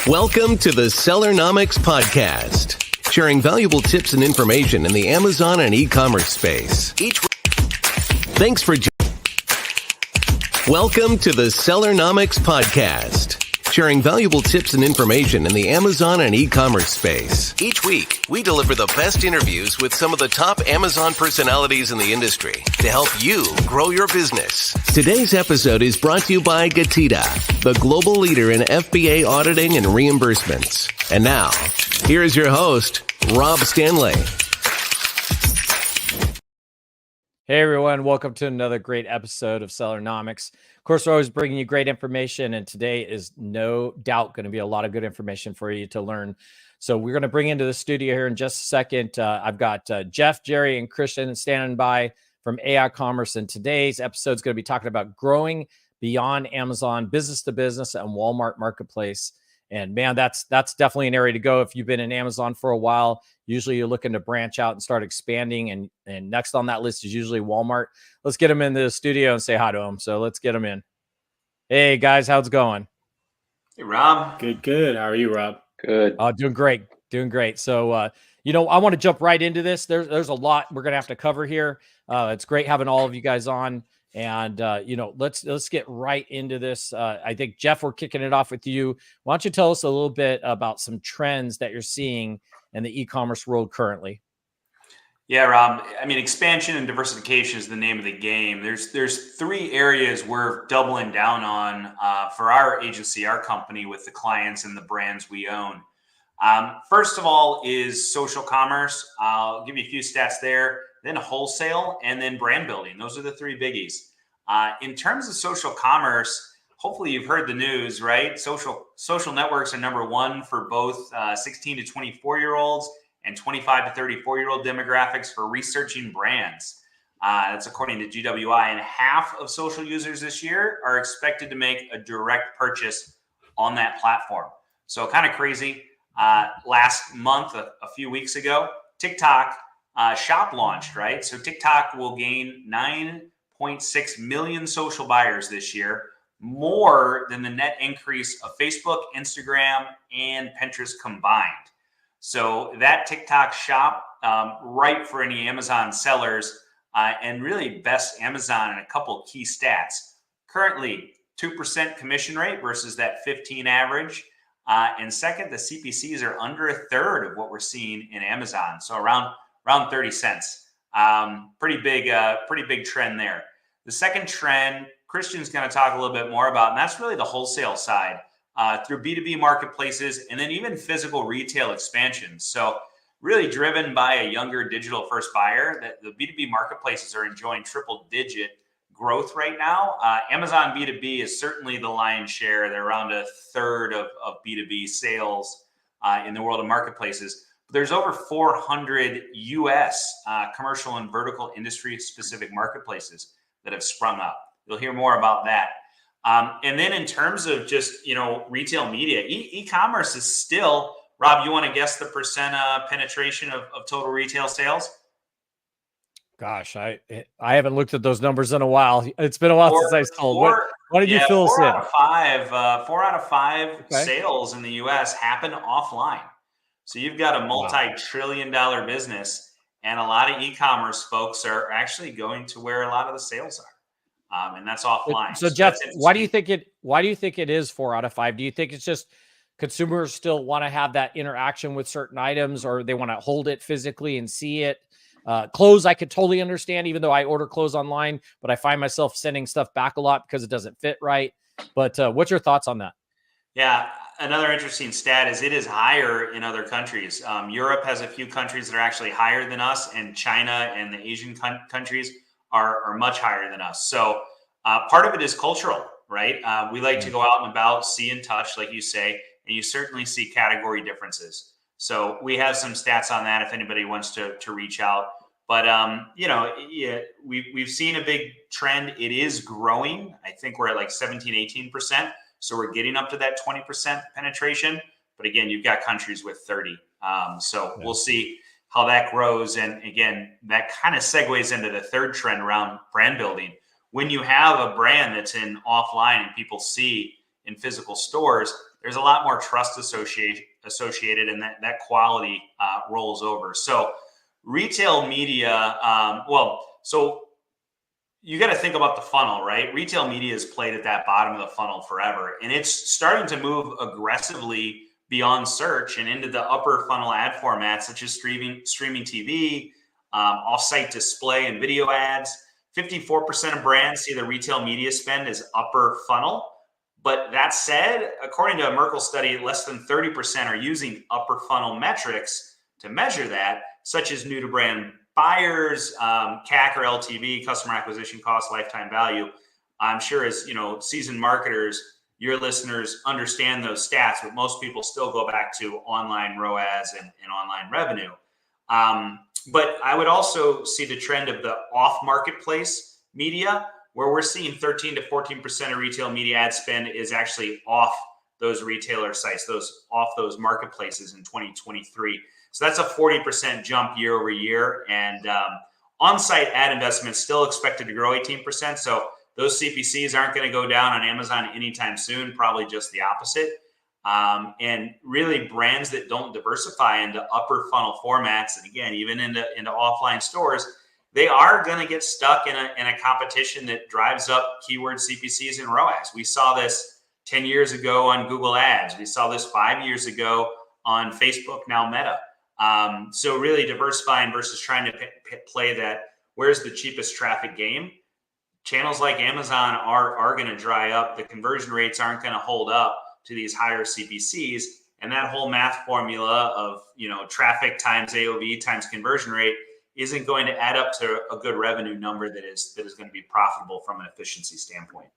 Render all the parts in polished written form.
Welcome to the Sellernomics podcast, sharing valuable tips and information in the Amazon and e-commerce space. Thanks for Welcome to the Sellernomics podcast, sharing valuable tips and information in the Amazon and e-commerce space. Each week, we deliver the best interviews with some of the top Amazon personalities in the industry to help you grow your business. Today's episode is brought to you by Getida, the global leader in FBA auditing and reimbursements. And now, here is your host, Rob Stanley. Hey everyone, welcome to another great episode of Sellernomics. Of course, we're always bringing you great information, and today is no doubt going to be a lot of good information for you to learn. So we're going to bring into the studio here in just a second. I've got Jeff, Jerry, and Christian standing by from aiCommerce, and today's episode is going to be talking about growing beyond Amazon, business to business, and Walmart Marketplace. And man, that's definitely an area to go if you've been in Amazon for a while. Usually you're looking to branch out and start expanding. And next on that list is usually Walmart. Let's get them into the studio and say hi to them. So let's get them in. Hey guys, how's it going? Hey Rob. Good. How are you, Rob? Good. Doing great. So, I want to jump right into this. There's a lot we're going to have to cover here. It's great having all of you guys on. And, let's get right into this. I think, Jeff, we're kicking it off with you. Why don't you tell us a little bit about some trends that you're seeing in the e-commerce world currently? Yeah, Rob. I mean, expansion and diversification is the name of the game. There's three areas we're doubling down on for our agency, our company, with the clients and the brands we own. First of all is social commerce. I'll give you a few stats there. Then wholesale, and then brand building. Those are the three biggies. In terms of social commerce, hopefully you've heard the news, right? Social networks are number one for both 16 to 24-year-olds and 25 to 34-year-old demographics for researching brands. That's according to GWI, and half of social users this year are expected to make a direct purchase on that platform. So kind of crazy. Last month, a few weeks ago, TikTok Shop launched, right? So TikTok will gain 9.6 million social buyers this year, more than the net increase of Facebook, Instagram, and Pinterest combined. So that TikTok Shop, right for any Amazon sellers, and really best Amazon in a couple key stats. Currently, 2% commission rate versus that 15 average. And second, the CPCs are under a third of what we're seeing in Amazon. So around 30 cents. Pretty big trend there. The second trend, Christian's going to talk a little bit more about, and that's really the wholesale side through B2B marketplaces and then even physical retail expansion. So really driven by a younger digital first buyer, that the B2B marketplaces are enjoying triple digit growth right now. Amazon B2B is certainly the lion's share. They're around a third of B2B sales in the world of marketplaces. There's over 400 U.S. Commercial and vertical industry specific marketplaces that have sprung up. You'll hear more about that. And then in terms of just, retail media, e-commerce is still, Rob, you want to guess the percent penetration of total retail sales? Gosh, I haven't looked at those numbers in a while. It's been a while since I sold. What did you fill us in? 4 out of 5 sales in the U.S. happen offline. So you've got a multi-trillion-dollar business, and a lot of e-commerce folks are actually going to where a lot of the sales are, and that's offline. So Jeff, why do you think it is 4 out of 5? Do you think it's just consumers still want to have that interaction with certain items, or they want to hold it physically and see it? Clothes, I could totally understand, even though I order clothes online, but I find myself sending stuff back a lot because it doesn't fit right. But what's your thoughts on that? Yeah, another interesting stat is it is higher in other countries. Europe has a few countries that are actually higher than us, and China and the Asian countries are much higher than us. So part of it is cultural, right? We like to go out and about, see and touch, like you say, and you certainly see category differences. So we have some stats on that if anybody wants to reach out. But, we've seen a big trend. It is growing. I think we're at like 17, 18%. So we're getting up to that 20% penetration. But again, you've got countries with 30. We'll see how that grows. And again, that kind of segues into the third trend around brand building. When you have a brand that's in offline and people see in physical stores, there's a lot more trust associated, and that quality rolls over. So retail media, so you got to think about the funnel, right? Retail media has played at that bottom of the funnel forever, and it's starting to move aggressively beyond search and into the upper funnel ad formats, such as streaming TV, off-site display and video ads. 54% of brands see the retail media spend as upper funnel. But that said, according to a Merkle study, less than 30% are using upper funnel metrics to measure that, such as new to brand buyers, CAC or LTV, customer acquisition cost, lifetime value. I'm sure as seasoned marketers, your listeners understand those stats, but most people still go back to online ROAS and online revenue. But I would also see the trend of the off marketplace media, where we're seeing 13 to 14% of retail media ad spend is actually off those retailer sites, off those marketplaces in 2023. So that's a 40% jump year over year. And on-site ad investments still expected to grow 18%. So those CPCs aren't going to go down on Amazon anytime soon, probably just the opposite. And really brands that don't diversify into upper funnel formats, and again, even into offline stores, they are going to get stuck in a competition that drives up keyword CPCs and ROAS. We saw this 10 years ago on Google Ads. We saw this 5 years ago on Facebook, now Meta. So really diversifying versus trying to play that, where's the cheapest traffic game? Channels like Amazon are going to dry up. The conversion rates aren't going to hold up to these higher CPCs. And that whole math formula of, traffic times AOV times conversion rate isn't going to add up to a good revenue number that is going to be profitable from an efficiency standpoint.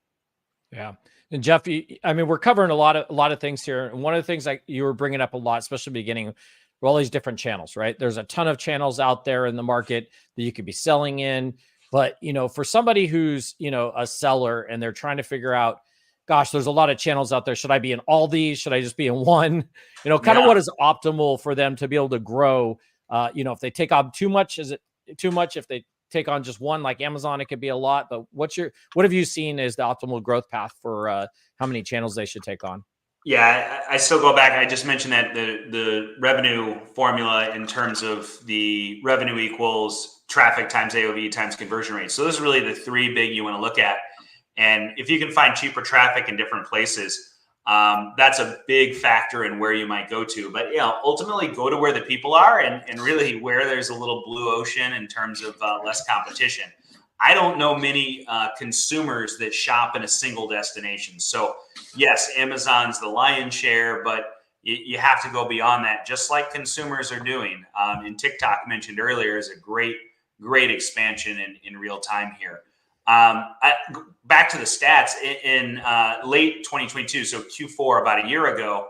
Yeah. And Jeff, we're covering a lot of things here. And one of the things you were bringing up a lot, especially at the beginning, were all these different channels, right? There's a ton of channels out there in the market that you could be selling in. But, for somebody who's, a seller and they're trying to figure out, gosh, there's a lot of channels out there. Should I be in all these? Should I just be in one? What is optimal for them to be able to grow? If they take on too much, is it too much? If they take on just one, like Amazon, it could be a lot. But what have you seen as the optimal growth path for how many channels they should take on? Yeah, I still go back. I just mentioned that the revenue formula in terms of the revenue equals traffic times AOV times conversion rate. So those are really the three big you want to look at. And if you can find cheaper traffic in different places, that's a big factor in where you might go to. But ultimately go to where the people are and really where there's a little blue ocean in terms of less competition. I don't know many consumers that shop in a single destination. So yes, Amazon's the lion's share, but you have to go beyond that, just like consumers are doing. And TikTok mentioned earlier is a great expansion in real time here. Back to the stats in late 2022, so Q4, about a year ago,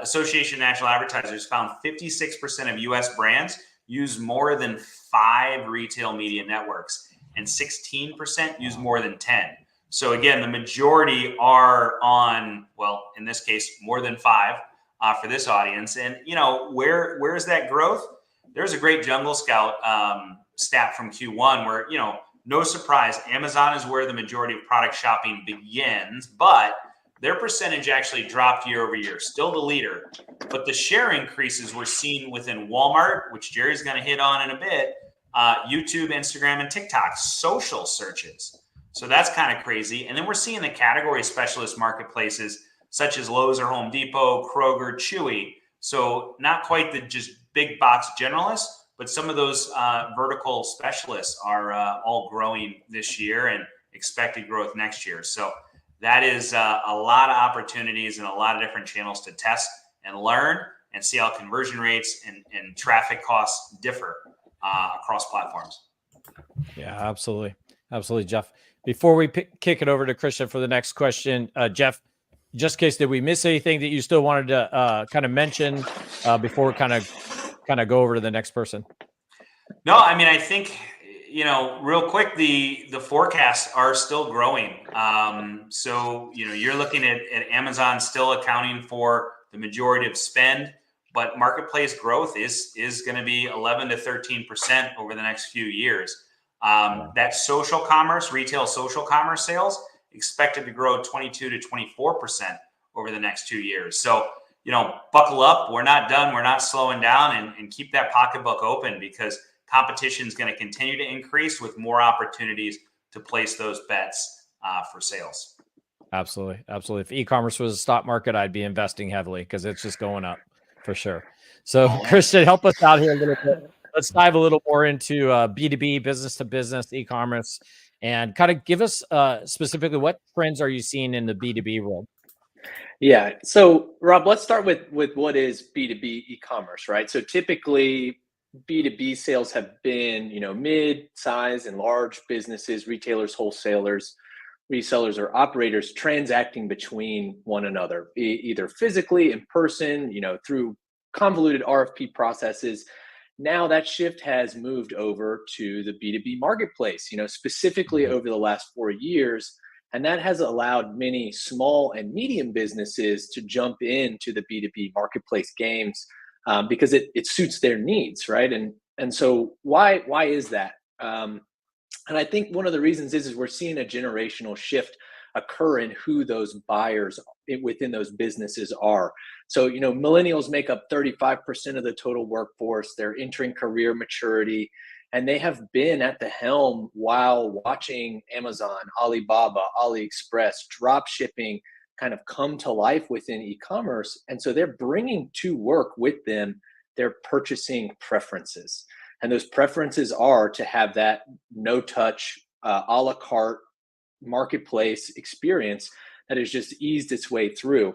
Association of National Advertisers found 56% of U.S. brands use more than 5 retail media networks, and 16% use more than 10. So again, the majority are on, well, in this case, more than 5 for this audience. And where's that growth? There's a great Jungle Scout stat from Q1 where no surprise, Amazon is where the majority of product shopping begins, but their percentage actually dropped year over year, still the leader. But the share increases we're seeing within Walmart, which Jerry's going to hit on in a bit, YouTube, Instagram, and TikTok, social searches. So that's kind of crazy. And then we're seeing the category specialist marketplaces such as Lowe's or Home Depot, Kroger, Chewy. So not quite the just big box generalists, but some of those vertical specialists are all growing this year and expected growth next year. So that is a lot of opportunities and a lot of different channels to test and learn and see how conversion rates and traffic costs differ across platforms. Yeah, absolutely. Absolutely, Jeff. Before we kick it over to Christian for the next question, Jeff, just in case, did we miss anything that you still wanted to kind of mention before we kind of go over to the next person? No, I think, real quick, the forecasts are still growing. So, you're looking at Amazon still accounting for the majority of spend, but marketplace growth is going to be 11 to 13% over the next few years. That social commerce, retail social commerce sales expected to grow 22 to 24% over the next 2 years. So, buckle up. We're not done. We're not slowing down, and keep that pocketbook open, because competition is going to continue to increase with more opportunities to place those bets for sales. Absolutely. Absolutely. If e-commerce was a stock market, I'd be investing heavily because it's just going up for sure. So Christian, help us out here a little bit. Let's dive a little more into B2B, business to business, e-commerce, and kind of give us specifically what trends are you seeing in the B2B world? Yeah. So Rob, let's start with what is B2B e-commerce, right? So typically B2B sales have been, mid-size and large businesses, retailers, wholesalers, resellers, or operators transacting between one another, either physically, in person, through convoluted RFP processes. Now that shift has moved over to the B2B marketplace, specifically over the last 4 years. And that has allowed many small and medium businesses to jump into the B2B marketplace games because it suits their needs, right? And so why is that? And I think one of the reasons is we're seeing a generational shift occur in who those buyers within those businesses are. So, millennials make up 35% of the total workforce. They're entering career maturity, and they have been at the helm while watching Amazon, Alibaba, AliExpress, drop shipping kind of come to life within e-commerce. And so they're bringing to work with them their purchasing preferences. And those preferences are to have that no-touch, a la carte marketplace experience that has just eased its way through.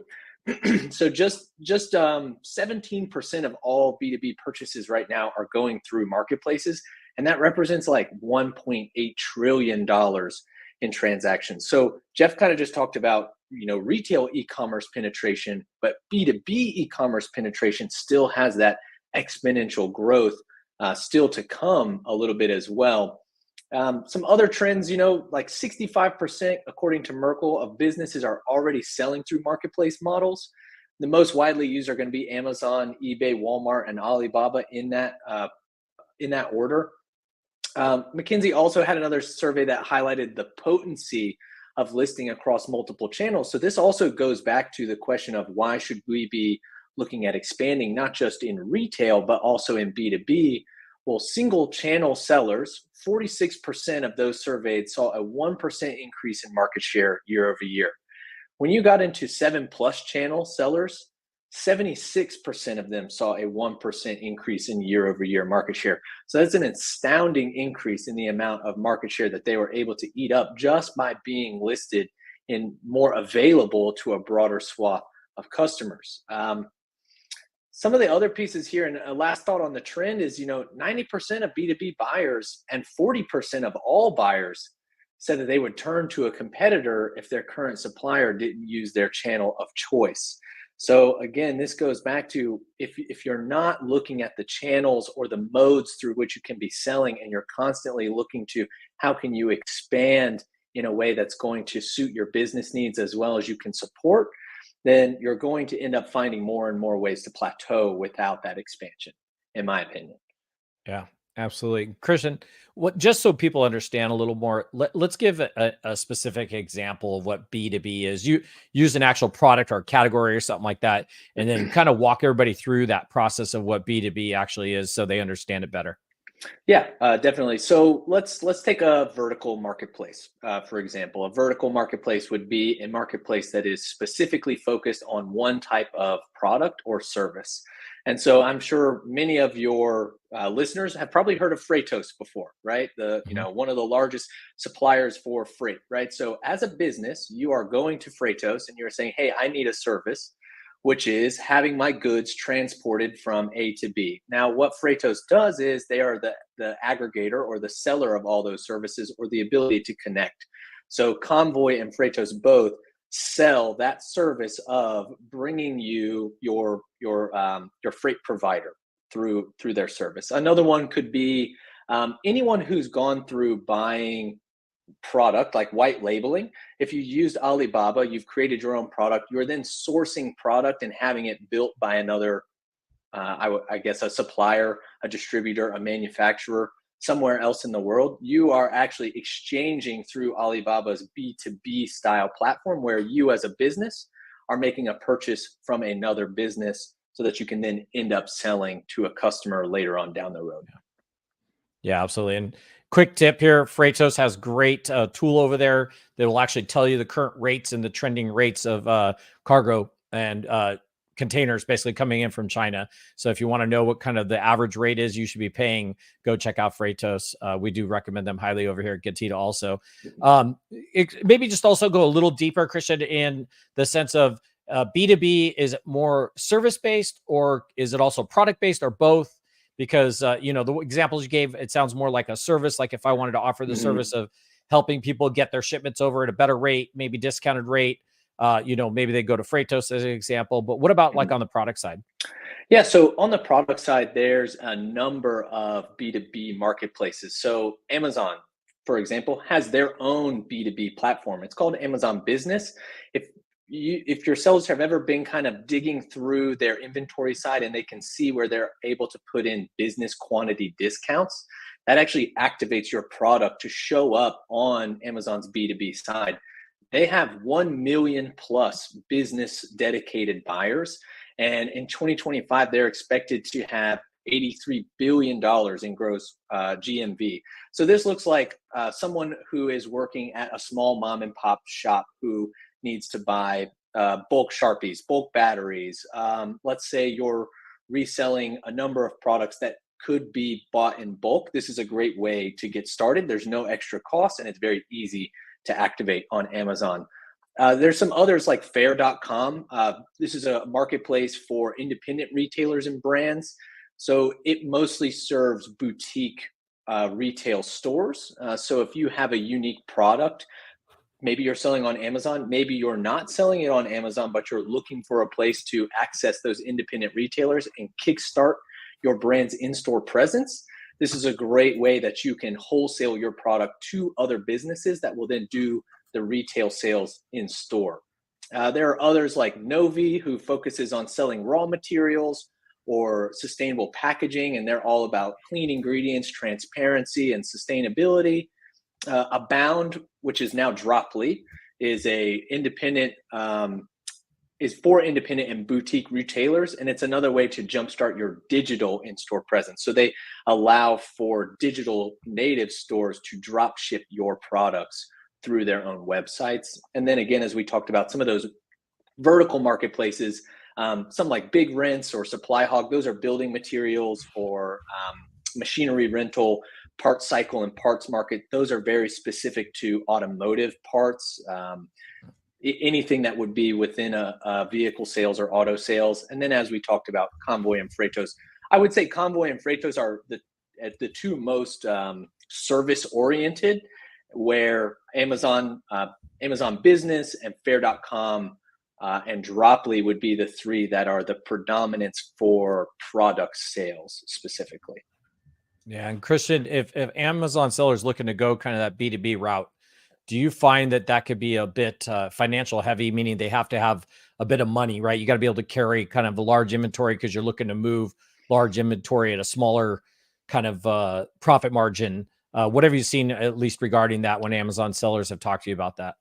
So just 17% of all B2B purchases right now are going through marketplaces, and that represents like $1.8 trillion in transactions. So Jeff kind of just talked about retail e-commerce penetration, but B2B e-commerce penetration still has that exponential growth still to come a little bit as well. Some other trends, like 65%, according to Merkle, of businesses are already selling through marketplace models. The most widely used are going to be Amazon, eBay, Walmart, and Alibaba in that order. McKinsey also had another survey that highlighted the potency of listing across multiple channels. So this also goes back to the question of why should we be looking at expanding not just in retail, but also in B2B. Well, single channel sellers, 46% of those surveyed saw a 1% increase in market share year over year. When you got into 7+ channel sellers, 76% of them saw a 1% increase in year over year market share. So that's an astounding increase in the amount of market share that they were able to eat up just by being listed and more available to a broader swath of customers. Some of the other pieces here, and a last thought on the trend is, 90% of B2B buyers and 40% of all buyers said that they would turn to a competitor if their current supplier didn't use their channel of choice. So again, this goes back to if you're not looking at the channels or the modes through which you can be selling, and you're constantly looking to how can you expand in a way that's going to suit your business needs as well as you can support, then you're going to end up finding more and more ways to plateau without that expansion, in my opinion. Yeah, absolutely. Christian, just so people understand a little more, let's give a specific example of what B2B is. You use an actual product or category or something like that, and then kind of walk everybody through that process of what B2B actually is so they understand it better. Yeah, definitely. So let's take a vertical marketplace, for example. A vertical marketplace would be a marketplace that is specifically focused on one type of product or service. And so I'm sure many of your listeners have probably heard of Freightos before, right? One of the largest suppliers for freight, right? So as a business, you are going to Freightos and you're saying, hey, I need a service, which is having my goods transported from A to B. Now, what Freightos does is they are the aggregator or the seller of all those services, or the ability to connect. So Convoy and Freightos both sell that service of bringing you your freight provider through their service. Another one could be anyone who's gone through buying product, like white labeling. If you used Alibaba, you've created your own product, you're then sourcing product and having it built by another, I guess a supplier, a distributor, a manufacturer, somewhere else in the world. You are actually exchanging through Alibaba's B2B style platform, where you as a business are making a purchase from another business so that you can then end up selling to a customer later on down the road. Yeah, absolutely. And quick tip here, Freightos has great tool over there that will actually tell you the current rates and the trending rates of cargo and containers basically coming in from China. So if you want to know what kind of the average rate is you should be paying, go check out Freightos. We do recommend them highly over here at Getida also. Maybe just also go a little deeper, Christian, in the sense of B2B, is it more service-based or is it also product-based or both? Because, the examples you gave, it sounds more like a service. Like if I wanted to offer the service of helping people get their shipments over at a better rate, maybe discounted rate, maybe they go to Freightos as an example. But what about like on the product side? Yeah, so on the product side, there's a number of B2B marketplaces. So Amazon, for example, has their own B2B platform. It's called Amazon Business. If your sellers have ever been kind of digging through their inventory side and they can see where they're able to put in business quantity discounts, that actually activates your product to show up on Amazon's B2B side. They have 1 million plus business dedicated buyers. And in 2025, they're expected to have $83 billion in gross GMV. So this looks like someone who is working at a small mom and pop shop who needs to buy bulk Sharpies, bulk batteries. Let's say you're reselling a number of products that could be bought in bulk. This is a great way to get started. There's no extra cost and it's very easy to activate on Amazon. There's some others like Fair.com. This is a marketplace for independent retailers and brands. So it mostly serves boutique retail stores. So if you have a unique product, maybe you're selling on Amazon, maybe you're not selling it on Amazon, but you're looking for a place to access those independent retailers and kickstart your brand's in-store presence. This is a great way that you can wholesale your product to other businesses that will then do the retail sales in store. There are others like Novi, who focuses on selling raw materials or sustainable packaging, and they're all about clean ingredients, transparency, and sustainability. Abound, which is now Droply, is for independent and boutique retailers, and it's another way to jumpstart your digital in-store presence. So they allow for digital native stores to drop ship your products through their own websites. And then again, as we talked about, some of those vertical marketplaces, some like Big Rents or Supply Hog, those are building materials or machinery rental, Part Cycle and Parts Market. Those are very specific to automotive parts, anything that would be within a vehicle sales or auto sales. And then as we talked about, Convoy and Freightos, I would say Convoy and Freightos are the two most service oriented, where Amazon Business and Fair.com and Droply would be the three that are the predominance for product sales specifically. Yeah. And Christian, if Amazon sellers looking to go kind of that B2B route, do you find that could be a bit financial heavy, meaning they have to have a bit of money, right? You got to be able to carry kind of a large inventory because you're looking to move large inventory at a smaller kind of profit margin. What have you seen, at least regarding that, when Amazon sellers have talked to you about that?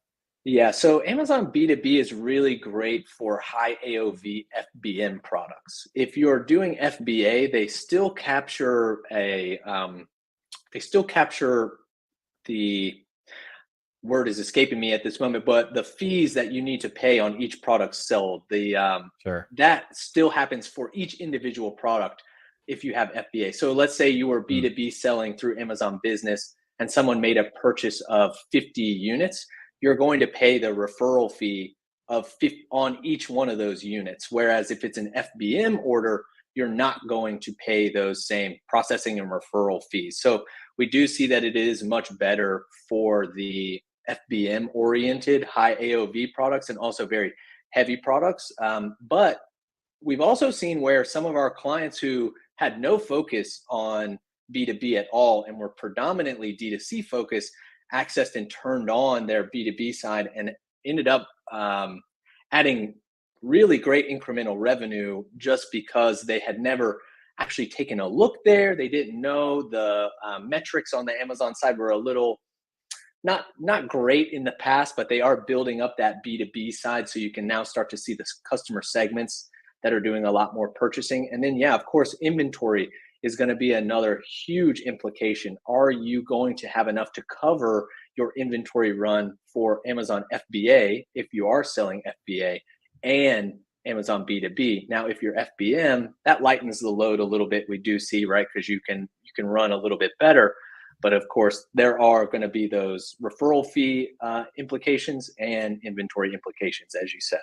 Yeah, so Amazon B2B is really great for high AOV FBM products. If you're doing FBA, they still capture the word is escaping me at this moment, but the fees that you need to pay on each product sold, Sure. that still happens for each individual product if you have FBA. So let's say you were B2B selling through Amazon Business and someone made a purchase of 50 units, you're going to pay the referral fee of 50 on each one of those units. Whereas if it's an FBM order, you're not going to pay those same processing and referral fees. So we do see that it is much better for the FBM oriented high AOV products and also very heavy products. But we've also seen where some of our clients who had no focus on B2B at all and were predominantly D2C focused accessed and turned on their B2B side and ended up adding really great incremental revenue just because they had never actually taken a look there. They didn't know the metrics on the Amazon side were a little not great in the past, but they are building up that B2B side. So you can now start to see the customer segments that are doing a lot more purchasing. And then, yeah, of course, inventory is going to be another huge implication. Are you going to have enough to cover your inventory run for Amazon FBA if you are selling FBA and Amazon B2B? Now, if you're FBM, that lightens the load a little bit. We do see, right, because you can run a little bit better. But of course, there are going to be those referral fee implications and inventory implications, as you said.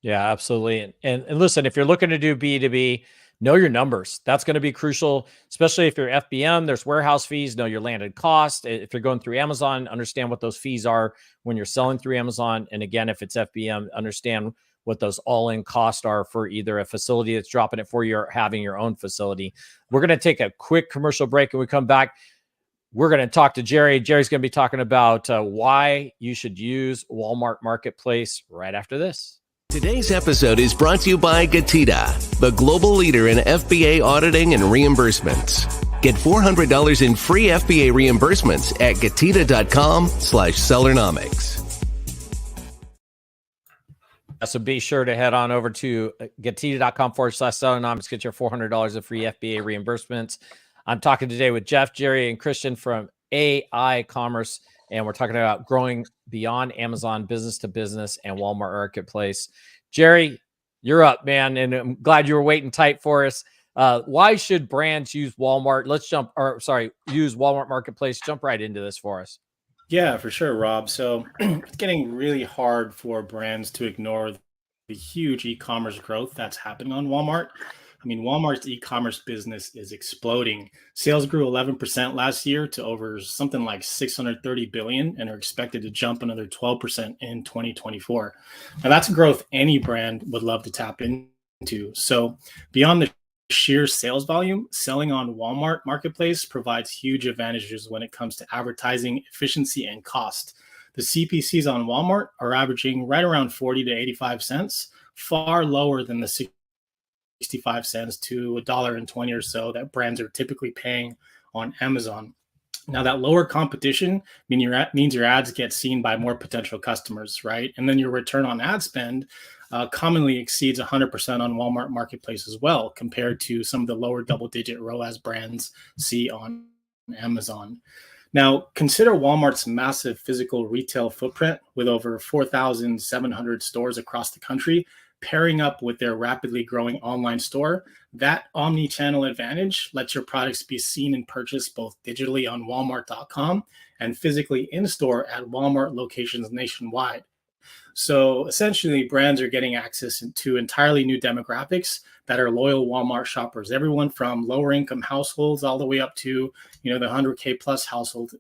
Yeah, absolutely. And listen, if you're looking to do B2B, know your numbers. That's going to be crucial, especially if you're FBM. There's warehouse fees. Know your landed cost. If you're going through Amazon, understand what those fees are when you're selling through Amazon. And again, if it's FBM, understand what those all-in costs are for either a facility that's dropping it for you or having your own facility. We're going to take a quick commercial break, and we come back. We're going to talk to Jerry. Jerry's going to be talking about why you should use Walmart Marketplace right after this. Today's episode is brought to you by Getida, the global leader in FBA auditing and reimbursements. Get $400 in free FBA reimbursements at Getida.com/Sellernomics. So be sure to head on over to Getida.com/Sellernomics. Get your $400 of free FBA reimbursements. I'm talking today with Jeff, Jerry, and Christian from aiCommerce, and we're talking about growing beyond Amazon, business to business, and Walmart Marketplace. Jerry, you're up, man, and I'm glad you were waiting tight for us. Why should brands use Walmart? Use Walmart Marketplace. Jump right into this for us. Yeah, for sure, Rob. So it's getting really hard for brands to ignore the huge e-commerce growth that's happening on Walmart. I mean, Walmart's e-commerce business is exploding. Sales grew 11% last year to over something like $630 billion and are expected to jump another 12% in 2024. Now, that's growth any brand would love to tap into. So beyond the sheer sales volume, selling on Walmart Marketplace provides huge advantages when it comes to advertising efficiency and cost. The CPCs on Walmart are averaging right around 40 to 85 cents, far lower than the 65 cents to $1.20 or so that brands are typically paying on Amazon. Now, that lower competition means your ads get seen by more potential customers, right? And then your return on ad spend commonly exceeds 100% on Walmart Marketplace as well, compared to some of the lower double-digit ROAS brands see on Amazon. Now, consider Walmart's massive physical retail footprint with over 4,700 stores across the country, pairing up with their rapidly growing online store. That omni-channel advantage lets your products be seen and purchased both digitally on Walmart.com and physically in-store at Walmart locations nationwide. So essentially, brands are getting access to entirely new demographics that are loyal Walmart shoppers, everyone from lower income households all the way up to, the 100K plus household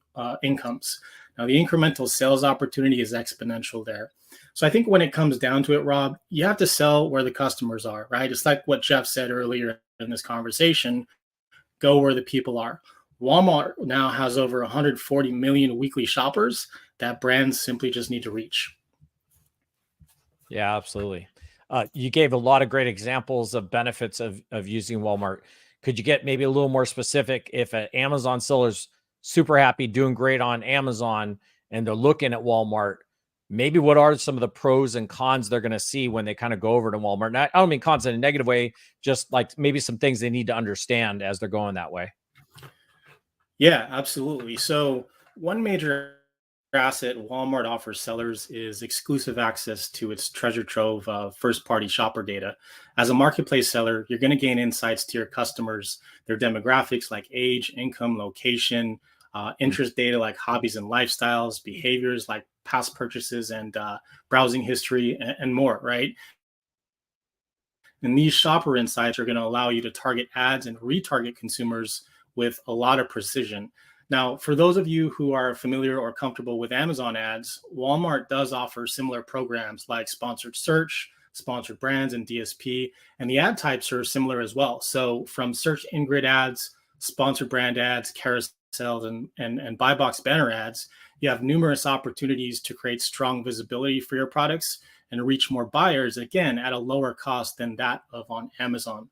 incomes. Now, the incremental sales opportunity is exponential there. So I think when it comes down to it, Rob, you have to sell where the customers are, right? It's like what Jeff said earlier in this conversation, go where the people are. Walmart now has over 140 million weekly shoppers that brands simply just need to reach. Yeah, absolutely. You gave a lot of great examples of benefits of using Walmart. Could you get maybe a little more specific? If an Amazon seller's super happy, doing great on Amazon, and they're looking at Walmart, maybe what are some of the pros and cons they're going to see when they kind of go over to Walmart? And I don't mean cons in a negative way, just like maybe some things they need to understand as they're going that way. Yeah, absolutely. So one major asset Walmart offers sellers is exclusive access to its treasure trove of first-party shopper data. As a marketplace seller, you're going to gain insights to your customers, their demographics like age, income, location, interest data like hobbies and lifestyles, behaviors like past purchases and browsing history, and more, right? And these shopper insights are going to allow you to target ads and retarget consumers with a lot of precision. Now, for those of you who are familiar or comfortable with Amazon ads, Walmart does offer similar programs like sponsored search, sponsored brands, and DSP, and the ad types are similar as well. So from search in-grid ads, sponsored brand ads, carousels, and buy box banner ads, you have numerous opportunities to create strong visibility for your products and reach more buyers, again, at a lower cost than that of on Amazon.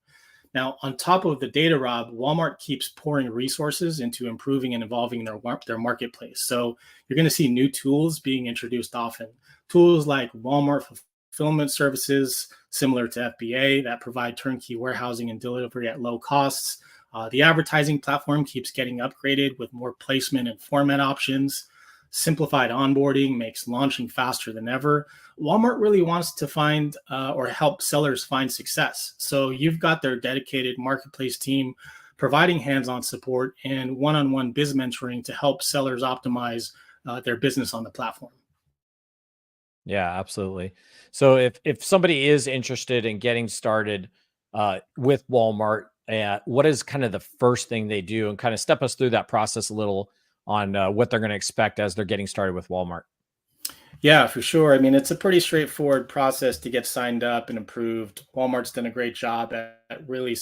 Now, on top of the data, Rob, Walmart keeps pouring resources into improving and evolving their marketplace. So you're going to see new tools being introduced often. Tools like Walmart fulfillment services, similar to FBA, that provide turnkey warehousing and delivery at low costs. The advertising platform keeps getting upgraded with more placement and format options. Simplified onboarding makes launching faster than ever. Walmart really wants to find or help sellers find success. So you've got their dedicated marketplace team providing hands-on support and one-on-one biz mentoring to help sellers optimize their business on the platform. Yeah, absolutely. So if somebody is interested in getting started with Walmart, what is kind of the first thing they do, and kind of step us through that process a little on what they're going to expect as they're getting started with Walmart? Yeah, for sure. I mean, it's a pretty straightforward process to get signed up and approved. Walmart's done a great job at really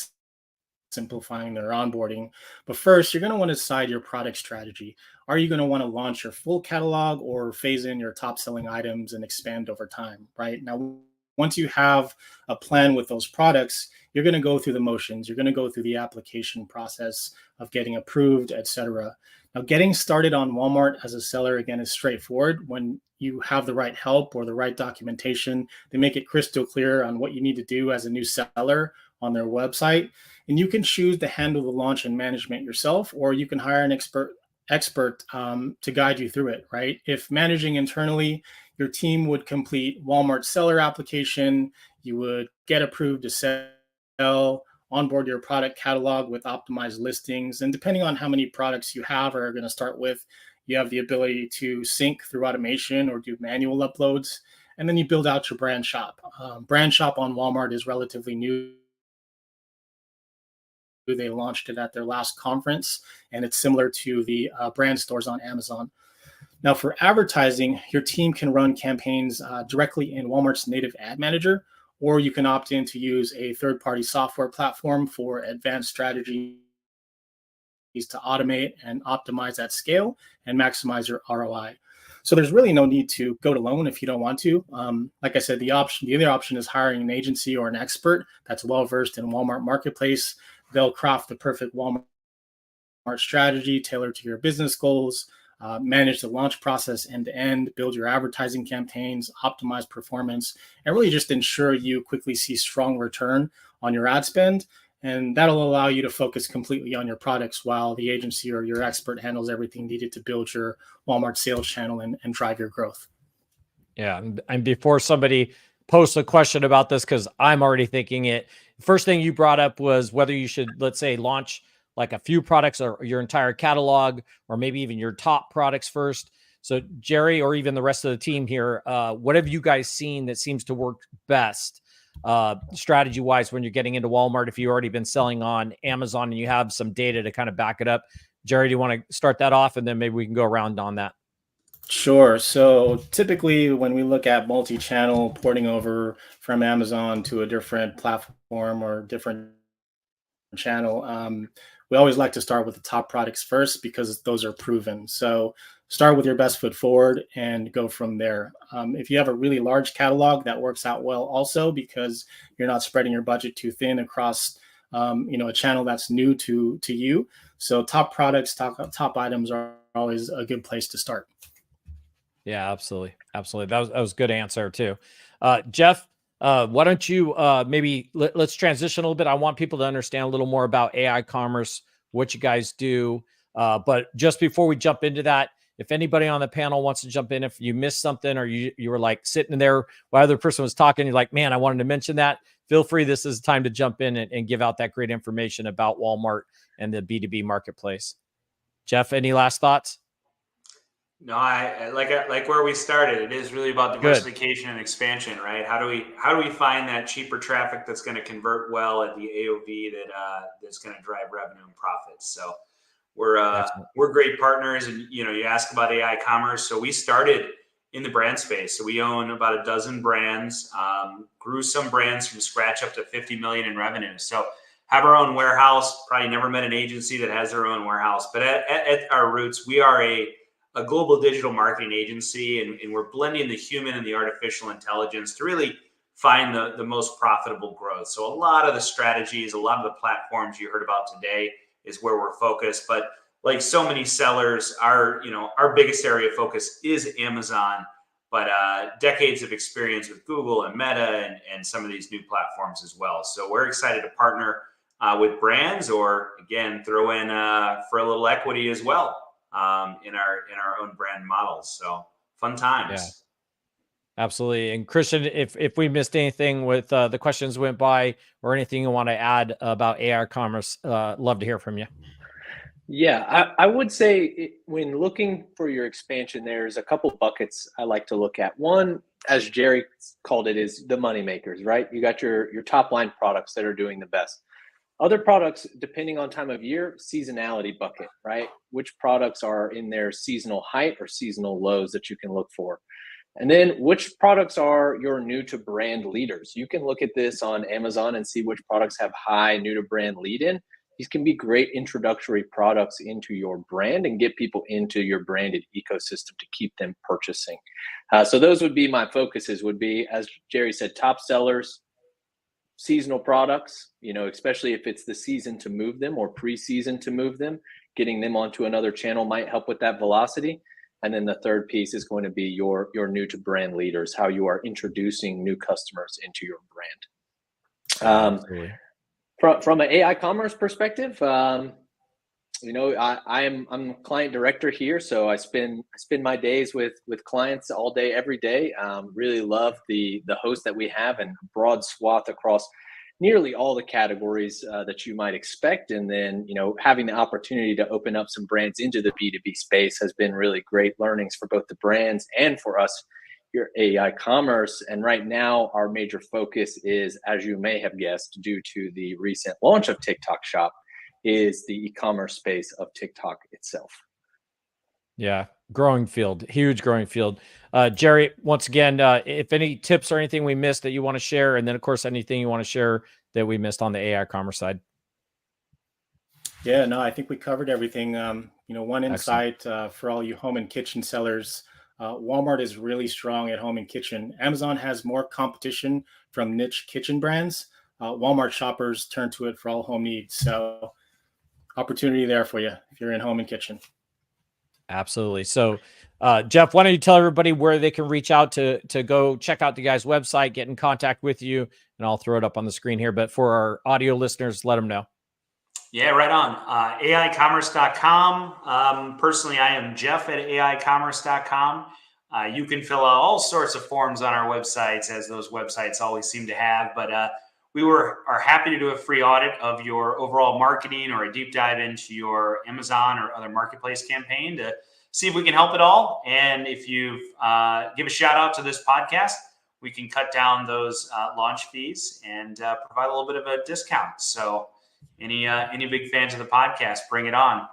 simplifying their onboarding. But first, you're going to want to decide your product strategy. Are you going to want to launch your full catalog or phase in your top selling items and expand over time, right? Now, once you have a plan with those products, you're going to go through the motions. You're going to go through the application process of getting approved, etc. Now, getting started on Walmart as a seller, again, is straightforward. When you have the right help or the right documentation, they make it crystal clear on what you need to do as a new seller on their website. And you can choose to handle the launch and management yourself, or you can hire an expert to guide you through it, right? If managing internally, your team would complete Walmart seller application, you would get approved to sell, onboard your product catalog with optimized listings. And depending on how many products you have or are going to start with, you have the ability to sync through automation or do manual uploads. And then you build out your brand shop. Brand shop on Walmart is relatively new. They launched it at their last conference, and it's similar to the brand stores on Amazon. Now, for advertising, your team can run campaigns directly in Walmart's native ad manager, or you can opt in to use a third-party software platform for advanced strategies to automate and optimize at scale and maximize your ROI. So there's really no need to go it alone if you don't want to. Like I said, the other option is hiring an agency or an expert that's well-versed in Walmart Marketplace. They'll craft the perfect Walmart strategy tailored to your business goals, manage the launch process end to end, build your advertising campaigns, optimize performance, and really just ensure you quickly see strong return on your ad spend. And that'll allow you to focus completely on your products while the agency or your expert handles everything needed to build your Walmart sales channel and drive your growth. Yeah. And before somebody posts a question about this, because I'm already thinking it, first thing you brought up was whether you should, let's say, launch like a few products or your entire catalog, or maybe even your top products first. So Jerry, or even the rest of the team here, what have you guys seen that seems to work best strategy wise when you're getting into Walmart? If you've already been selling on Amazon and you have some data to kind of back it up, Jerry, do you want to start that off, and then maybe we can go around on that? Sure. So typically when we look at multi-channel porting over from Amazon to a different platform or different channel, we always like to start with the top products first because those are proven. So start with your best foot forward and go from there. If you have a really large catalog, that works out well also because you're not spreading your budget too thin across a channel that's new to you. So top products, top items are always a good place to start. Yeah, absolutely. Absolutely. That was a good answer too. Jeff, why don't you maybe let's transition a little bit. I want people to understand a little more about aiCommerce, what you guys do. But just before we jump into that, if anybody on the panel wants to jump in, if you missed something or you were like sitting there while the other person was talking, you're like, man, I wanted to mention that, feel free. This is time to jump in and give out that great information about Walmart and the B2B marketplace. Jeff, any last thoughts? No, I like where we started. It is really about diversification and expansion, right? How do we find that cheaper traffic that's going to convert well at the AOV that's going to drive revenue and profits? So we're great partners, and you ask about aiCommerce. So we started in the brand space. So we own about a dozen brands, grew some brands from scratch up to 50 million in revenue. So have our own warehouse. Probably never met an agency that has their own warehouse, but at our roots, we are a global digital marketing agency, and we're blending the human and the artificial intelligence to really find the most profitable growth. So a lot of the strategies, a lot of the platforms you heard about today is where we're focused. But like so many sellers, our biggest area of focus is Amazon, but decades of experience with Google and Meta and some of these new platforms as well. So we're excited to partner with brands, or again, throw in for a little equity as well in our own brand models. So fun times. Yeah. Absolutely. And Christian, if we missed anything with the questions went by or anything you want to add about aiCommerce, love to hear from you. Yeah, I would say when looking for your expansion, there's a couple buckets I like to look at. One, as Jerry called it, is the money makers, right? You got your top line products that are doing the best. Other products, depending on time of year, seasonality bucket, right? Which products are in their seasonal height or seasonal lows that you can look for. And then which products are your new to brand leaders? You can look at this on Amazon and see which products have high new to brand lead in. These can be great introductory products into your brand and get people into your branded ecosystem to keep them purchasing. So those would be my focuses, would be, as Jerry said, top sellers, seasonal products, especially if it's the season to move them or pre-season to move them, getting them onto another channel might help with that velocity. And then the third piece is going to be your new to brand leaders, how you are introducing new customers into your brand. From an aiCommerce perspective, I'm a client director here, so I spend my days with clients all day, every day. Really love the host that we have, and broad swath across nearly all the categories that you might expect. And then, having the opportunity to open up some brands into the B2B space has been really great learnings for both the brands and for us here at aiCommerce. And right now, our major focus is, as you may have guessed, due to the recent launch of TikTok Shop, is the e-commerce space of TikTok itself. Yeah, growing field, huge growing field. Jerry, once again, if any tips or anything we missed that you want to share, and then of course anything you want to share that we missed on the aiCommerce side. Yeah, no, I think we covered everything. One insight for all you home and kitchen sellers: Walmart is really strong at home and kitchen. Amazon has more competition from niche kitchen brands. Walmart shoppers turn to it for all home needs. So opportunity there for you if you're in home and kitchen. Absolutely. So, Jeff, why don't you tell everybody where they can reach out to go check out the guy's website, get in contact with you, and I'll throw it up on the screen here. But for our audio listeners, let them know. Yeah, right on. aiCommerce.com. Personally, I am Jeff at aiCommerce.com. You can fill out all sorts of forms on our websites, as those websites always seem to have. But we are happy to do a free audit of your overall marketing or a deep dive into your Amazon or other marketplace campaign to see if we can help at all. And if you give a shout out to this podcast, we can cut down those launch fees and provide a little bit of a discount. So any big fans of the podcast, bring it on.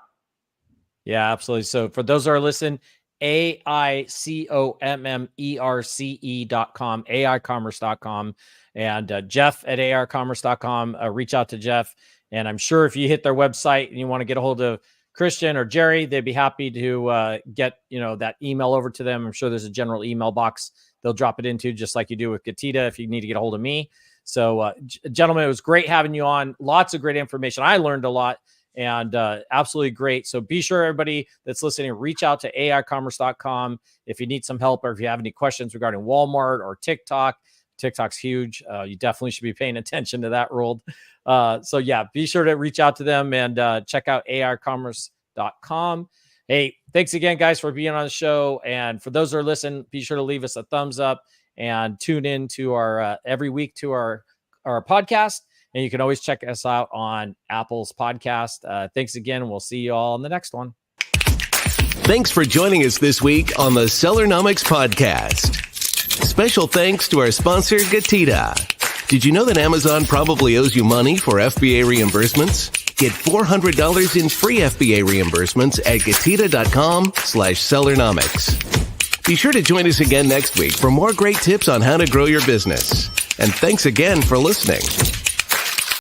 Yeah, absolutely. So for those that are listening, AICOMMERCE.com, aiCommerce.com, and Jeff at aiCommerce.com. Reach out to Jeff. And I'm sure if you hit their website and you want to get a hold of Christian or Jerry, they'd be happy to get that email over to them. I'm sure there's a general email box they'll drop it into, just like you do with Getida if you need to get a hold of me. So, gentlemen, it was great having you on. Lots of great information. I learned a lot. And absolutely great. So be sure, everybody that's listening, reach out to aiCommerce.com if you need some help, or if you have any questions regarding Walmart or TikTok. TikTok's huge. You definitely should be paying attention to that world. So yeah, be sure to reach out to them and check out aiCommerce.com. Hey, thanks again, guys, for being on the show. And for those that are listening, be sure to leave us a thumbs up and tune in to our every week to our podcast. And you can always check us out on Apple's podcast. Thanks again. We'll see you all in the next one. Thanks for joining us this week on the Sellernomics podcast. Special thanks to our sponsor, Getida. Did you know that Amazon probably owes you money for FBA reimbursements? Get $400 in free FBA reimbursements at Getida.com/Sellernomics. Be sure to join us again next week for more great tips on how to grow your business. And thanks again for listening.